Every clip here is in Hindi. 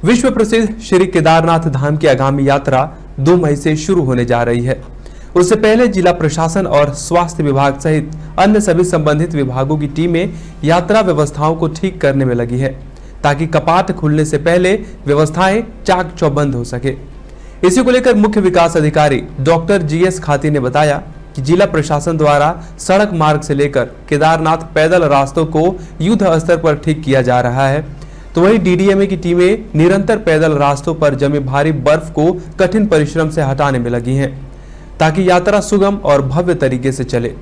विश्व प्रसिद्ध श्री केदारनाथ धाम की आगामी यात्रा 2 मई से शुरू होने जा रही है। उससे पहले जिला प्रशासन और स्वास्थ्य विभाग सहित अन्य सभी संबंधित विभागों की टीमें यात्रा व्यवस्थाओं को ठीक करने में लगी है, ताकि कपाट खुलने से पहले व्यवस्थाएं चाक चौबंद हो सके। इसी को लेकर मुख्य विकास अधिकारी डॉक्टर GS खाती ने बताया कि जिला प्रशासन द्वारा सड़क मार्ग से लेकर केदारनाथ पैदल रास्तों को युद्ध स्तर पर ठीक किया जा रहा है, तो वहीं DDMA की टीमें निरंतर पैदल रास्तों पर जमी भारी बर्फ को कठिन परिश्रम से हटाने में लगी हैं, ताकि यात्रा सुगम और भव्य तरीके से चले।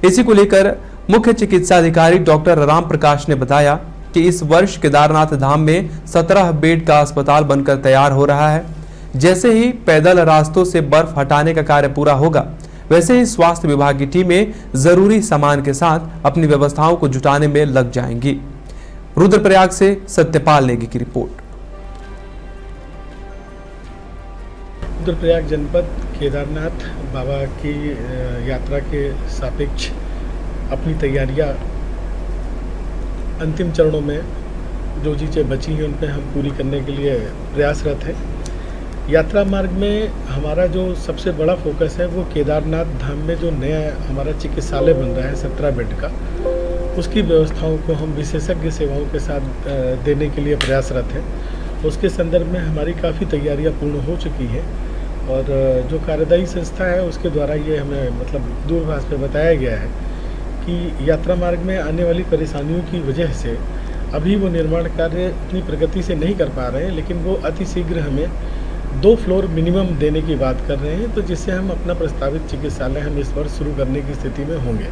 इसी को लेकर मुख्य चिकित्सा अधिकारी डॉक्टर राम प्रकाश ने बताया कि इस वर्ष केदारनाथ धाम में 17 बेड का अस्पताल बनकर तैयार हो रहा है। जैसे ही पैदल रास्तों से बर्फ हटाने का कार्य पूरा होगा, वैसे ही स्वास्थ्य विभाग की टीमें जरूरी सामान के साथ अपनी व्यवस्थाओं को जुटाने में लग जाएंगी। रुद्रप्रयाग से सत्यपाल नेगी की रिपोर्ट। रुद्रप्रयाग जनपद केदारनाथ बाबा की यात्रा के सापेक्ष अपनी तैयारियां अंतिम चरणों में जो चीज़ें बची हैं उन पर हम पूरी करने के लिए प्रयासरत हैं। यात्रा मार्ग में हमारा जो सबसे बड़ा फोकस है वो केदारनाथ धाम में जो नया हमारा चिकित्सालय बन रहा है 17 बेड का, उसकी व्यवस्थाओं को हम विशेषज्ञ सेवाओं के साथ देने के लिए प्रयासरत हैं। उसके संदर्भ में हमारी काफ़ी तैयारियां पूर्ण हो चुकी हैं और जो कार्यदायी संस्था है उसके द्वारा ये हमें दूरभाष पे बताया गया है कि यात्रा मार्ग में आने वाली परेशानियों की वजह से अभी वो निर्माण कार्य इतनी प्रगति से नहीं कर पा रहे हैं, लेकिन वो अति शीघ्र हमें 2 फ्लोर मिनिमम देने की बात कर रहे हैं, तो जिससे हम अपना प्रस्तावित चिकित्सालय हम इस वर्ष शुरू करने की स्थिति में होंगे।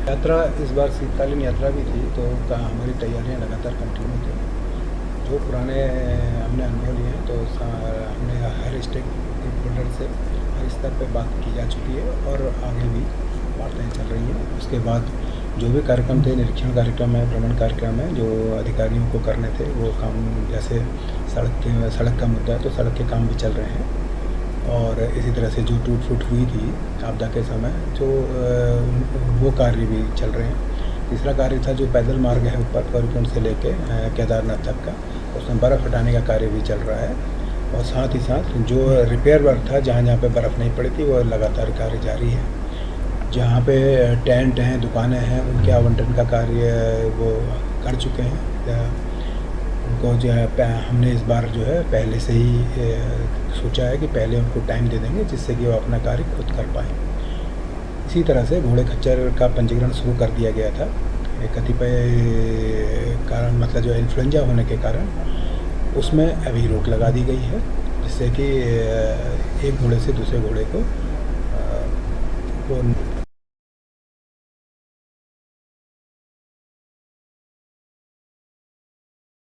यात्रा इस बार शीतकालीन यात्रा भी थी, तो हमारी तैयारियां लगातार कंटिन्यू थी। जो पुराने हमने अनुभव लिए हैं तो हमने हर स्टेक होल्डर से हर स्तर पर बात की जा चुकी है और आगे भी वार्ताएं चल रही हैं। उसके बाद जो भी कार्यक्रम थे, निरीक्षण कार्यक्रम है, भ्रमण कार्यक्रम है, जो अधिकारियों को करने थे वो काम, जैसे सड़क का मुद्दा है तो सड़क के काम भी चल रहे हैं। और इसी तरह से जो टूट फूट हुई थी आपदा के समय, जो वो कार्य भी चल रहे हैं। तीसरा कार्य था जो पैदल मार्ग है ऊपर गौरीकुंड से लेके केदारनाथ तक का, उसमें बर्फ़ हटाने का कार्य भी चल रहा है। और साथ ही साथ जो रिपेयर वर्क था, जहाँ जहाँ पे बर्फ़ नहीं पड़ी थी, वो लगातार कार्य जारी है। जहाँ पे टेंट हैं, दुकानें हैं, उनके आवंटन का कार्य वो कर चुके हैं। उनको जो है हमने इस बार जो है पहले से ही सोचा है कि पहले उनको टाइम दे देंगे, जिससे कि वो अपना कार्य खुद कर पाएँ। इसी तरह से घोड़े खच्चर का पंजीकरण शुरू कर दिया गया था। कतिपय कारण जो इन्फ्लुएंजा होने के कारण उसमें अभी रोक लगा दी गई है, जिससे कि एक घोड़े से दूसरे घोड़े को